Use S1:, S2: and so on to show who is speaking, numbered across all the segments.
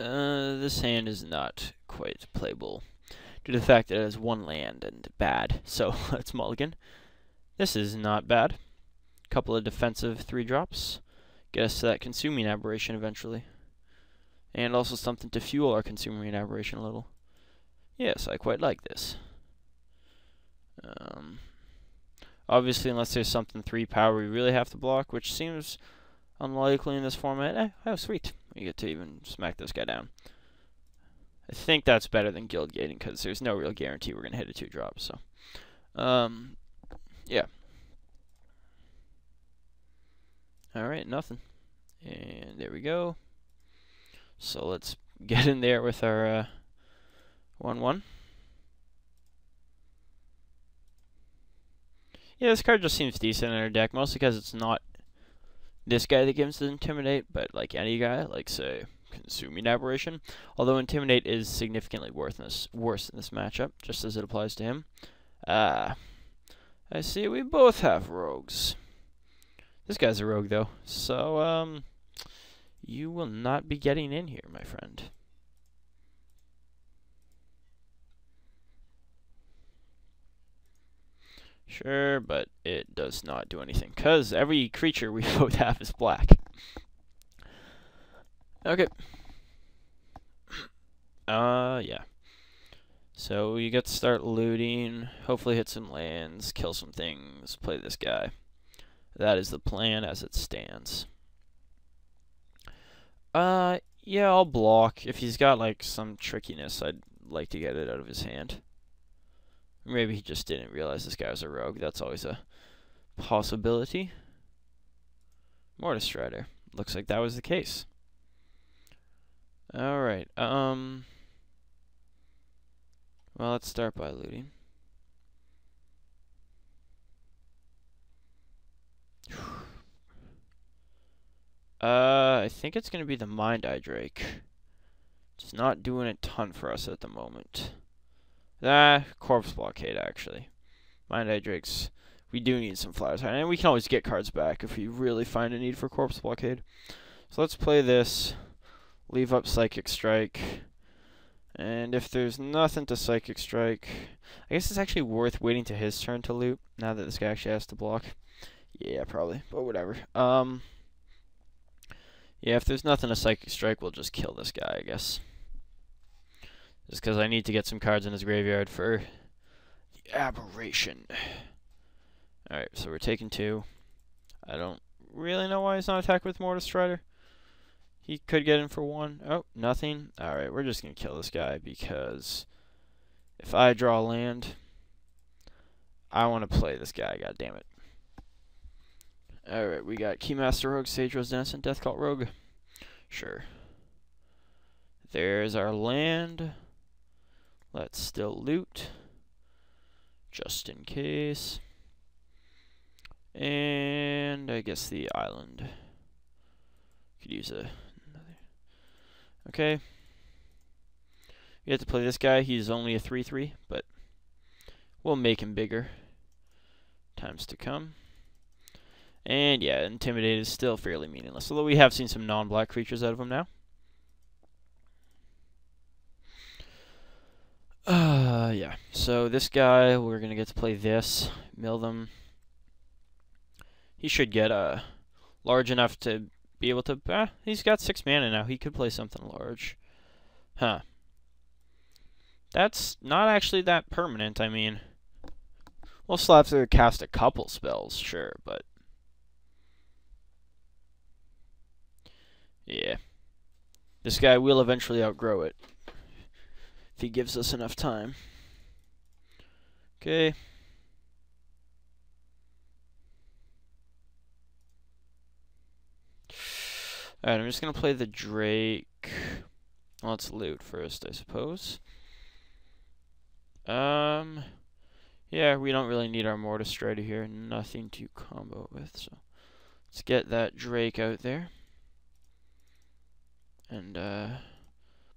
S1: This hand is not quite playable due to the fact that it has one land and bad. So let's mulligan. This is not bad. Couple of defensive 3-drops. Get us to that consuming aberration eventually. And also something to fuel our consuming aberration a little. Yes, I quite like this. Obviously, unless there's something 3 power we really have to block, which seems unlikely in this format. Oh, sweet. We get to even smack this guy down. I think that's better than guild gating, because there's no real guarantee we're going to hit a 2-drop, so. Yeah. Alright, nothing. And there we go. So let's get in there with our 1-1. Yeah, this card just seems decent in our deck, mostly because it's not this guy that gives us Intimidate, but like any guy, like say Consuming Aberration. Although Intimidate is significantly worse in this matchup, just as it applies to him. I see we both have rogues. This guy's a rogue though, so you will not be getting in here, my friend. Sure, but it does not do anything, because every creature we both have is black. Okay. Yeah. So you get to start looting, hopefully hit some lands, kill some things, play this guy. That is the plan as it stands. Yeah, I'll block. If he's got, like, some trickiness, I'd like to get it out of his hand. Maybe he just didn't realize this guy was a rogue. That's always a possibility. Mortar Strider. Looks like that was the case. Alright, well, let's start by looting. I think it's going to be the Mind Eye Drake. It's not doing a ton for us at the moment. Corpse Blockade, actually. Mind Eye Drakes, we do need some flyers. And we can always get cards back if we really find a need for Corpse Blockade. So let's play this. Leave up Psychic Strike. And if there's nothing to Psychic Strike, I guess it's actually worth waiting to his turn to loot, now that this guy actually has to block. Yeah, probably, but whatever. Yeah, if there's nothing to Psychic Strike, we'll just kill this guy, I guess. Just because I need to get some cards in his graveyard for the Aberration. Alright, so we're taking 2. I don't really know why he's not attacked with Mortar Strider. He could get in for 1. Oh, nothing. Alright, we're just going to kill this guy because if I draw land, I want to play this guy, goddammit. Alright, we got Keymaster Rogue, Sage Rose Dance, and Death Cult Rogue. Sure. There's our land. Let's still loot, just in case. And I guess the island. Could use another. Okay. We have to play this guy. He's only a 3/3, but we'll make him bigger. Times to come. And yeah, Intimidate is still fairly meaningless, although we have seen some non-black creatures out of him now. Yeah. So this guy, we're gonna get to play this, mill them. He should get large enough to be able to. He's got 6 mana now. He could play something large. Huh. That's not actually that permanent. I mean, we'll still have to cast a couple spells, sure, but yeah, this guy will eventually outgrow it if he gives us enough time. Okay. Alright, I'm just going to play the Drake. Well, let's loot first, I suppose. Yeah, we don't really need our Mortar Strider here. Nothing to combo with, so let's get that Drake out there. And,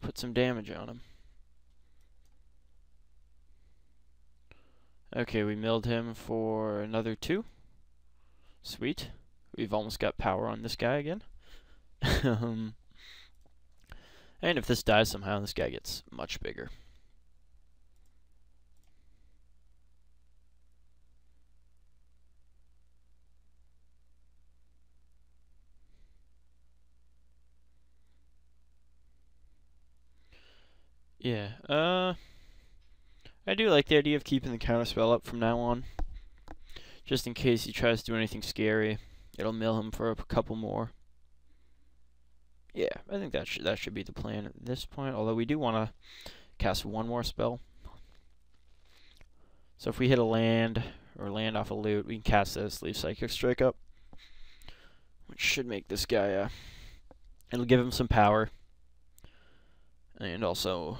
S1: put some damage on him. Okay, we milled him for another 2. Sweet. We've almost got power on this guy again. And if this dies somehow, this guy gets much bigger. Yeah, I do like the idea of keeping the counterspell up from now on. Just in case he tries to do anything scary. It'll mill him for a couple more. Yeah, I think that should be the plan at this point. Although we do want to cast one more spell. So if we hit a land, or land off a loot, we can cast this, leave Psychic Strike up. Which should make this guy, it'll give him some power. And also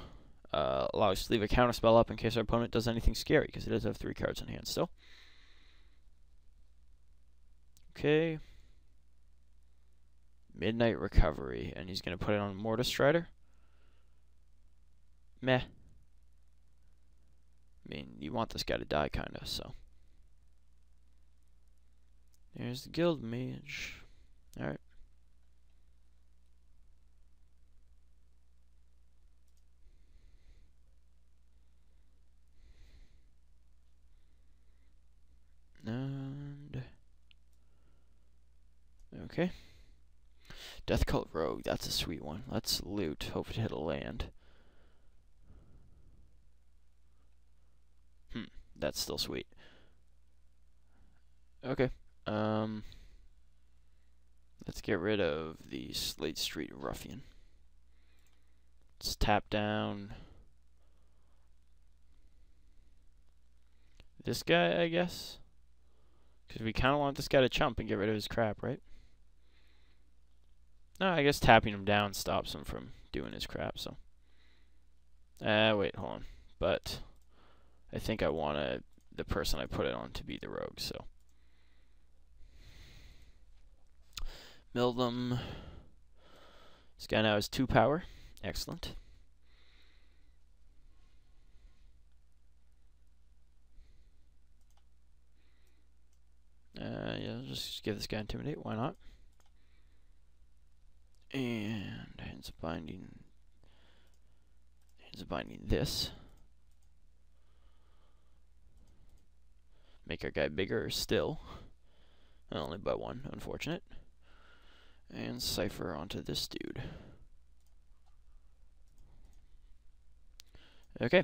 S1: allow us to leave a counterspell up in case our opponent does anything scary, because he does have 3 cards in hand still. Okay. Midnight Recovery, and he's going to put it on Mortis Strider. Meh. I mean, you want this guy to die, kinda, so. There's the Guild Mage. Alright. And... okay. Death Cult Rogue, that's a sweet one. Let's loot, hope to hit a land. That's still sweet. Okay. Let's get rid of the Slate Street Ruffian. Let's tap down this guy, I guess. Because we kind of want this guy to chump and get rid of his crap, right? No, I guess tapping him down stops him from doing his crap, so. Wait, hold on. But I think I want the person I put it on to be the rogue, so. Mill them. This guy now has 2 power. Excellent. Yeah, just give this guy Intimidate, why not? And Hands of Binding this. Make our guy bigger still. Only by 1, unfortunate. And Cypher onto this dude. Okay.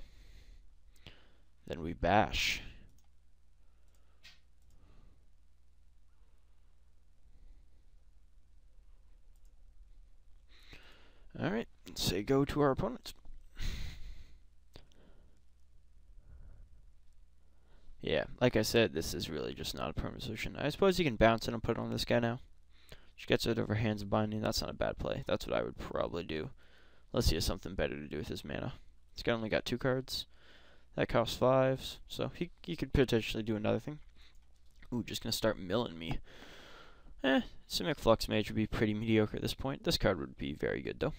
S1: Then we bash. Alright, let's say go to our opponents. Yeah, like I said, this is really just not a permanent solution. I suppose you can bounce it and put it on this guy now. She gets it over Hands of Binding. That's not a bad play. That's what I would probably do. Unless he has something better to do with his mana. This guy only got 2 cards. That costs 5, so he could potentially do another thing. Ooh, just gonna start milling me. Simic Flux Mage would be pretty mediocre at this point. This card would be very good, though.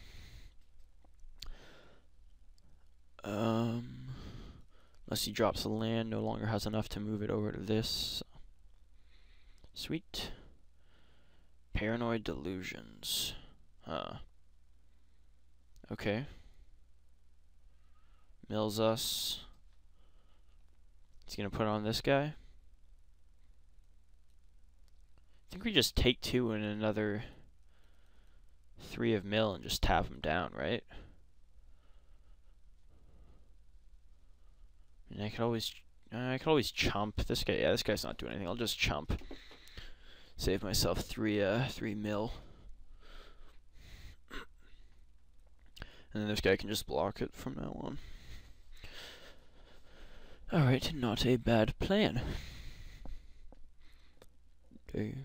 S1: Unless he drops the land, no longer has enough to move it over to this. Sweet. Paranoid Delusions. Okay. Mills us. He's gonna put on this guy. I think we just take 2 and another 3 of mill and just tap him down, right? And I could always chump this guy. Yeah, this guy's not doing anything. I'll just chump. Save myself 3 mil. And then this guy can just block it from now on. Alright, not a bad plan. Okay.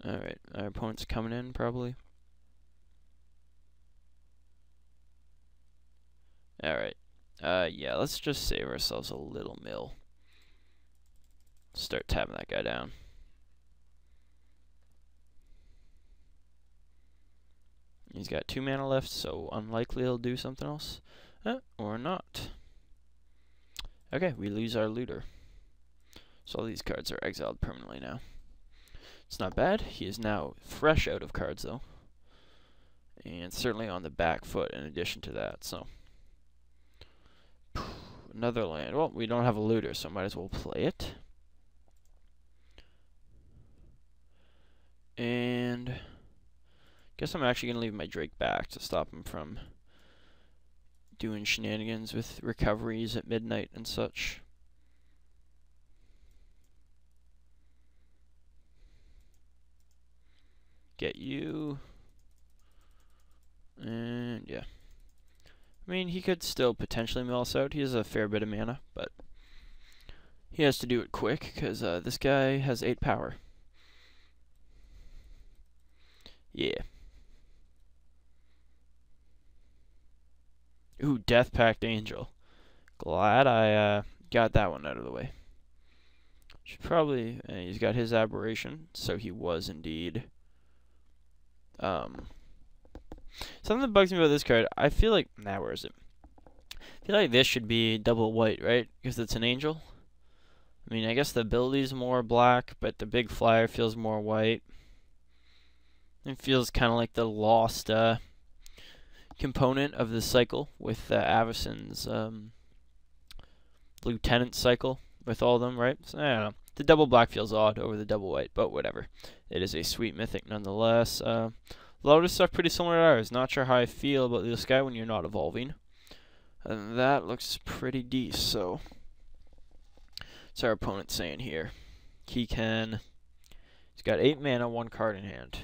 S1: Alright, our opponent's coming in, probably. Alright. Yeah, let's just save ourselves a little mill. Start tapping that guy down. He's got 2 mana left, so unlikely he'll do something else. Or not. Okay, we lose our looter. So all these cards are exiled permanently now. It's not bad. He is now fresh out of cards, though. And certainly on the back foot in addition to that, so. Another land. Well, we don't have a looter, so might as well play it. And guess I'm actually going to leave my Drake back to stop him from doing shenanigans with recoveries at midnight and such. Get you. And yeah. I mean, he could still potentially mill us out. He has a fair bit of mana, but he has to do it quick because this guy has 8 power. Yeah. Ooh, Death Pact Angel. Glad I got that one out of the way. Should probably. He's got his aberration, so he was indeed. Something that bugs me about this card, I feel like. Nah, where is it? I feel like this should be double white, right? Because it's an angel. I mean, I guess the ability's more black, but the big flyer feels more white. It feels kind of like the lost component of the cycle with Avacyn's lieutenant cycle with all of them, right? So, I don't know. The double black feels odd over the double white, but whatever. It is a sweet mythic nonetheless. A lot of stuff pretty similar to ours. Not sure how I feel about this guy when you're not evolving. And that looks pretty decent, so. What's our opponent saying here? He's got 8 mana, 1 card in hand.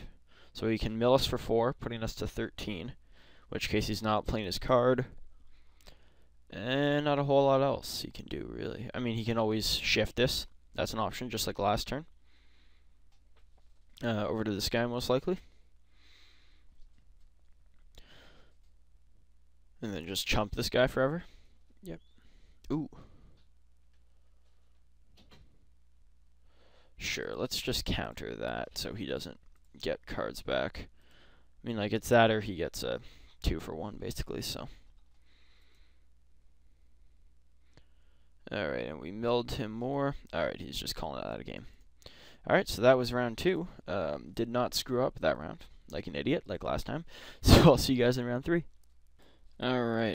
S1: So he can mill us for 4, putting us to 13. In which case he's not playing his card. And not a whole lot else he can do, really. I mean, he can always shift this. That's an option, just like last turn. Over to this guy, most likely. And then just chump this guy forever. Yep. Ooh. Sure, let's just counter that so he doesn't get cards back. I mean, like, it's that or he gets a 2 for 1, basically, so. Alright, and we milled him more. Alright, he's just calling it out of game. Alright, so that was round 2. Did not screw up that round, like an idiot, like last time. So I'll see you guys in round 3. Alright.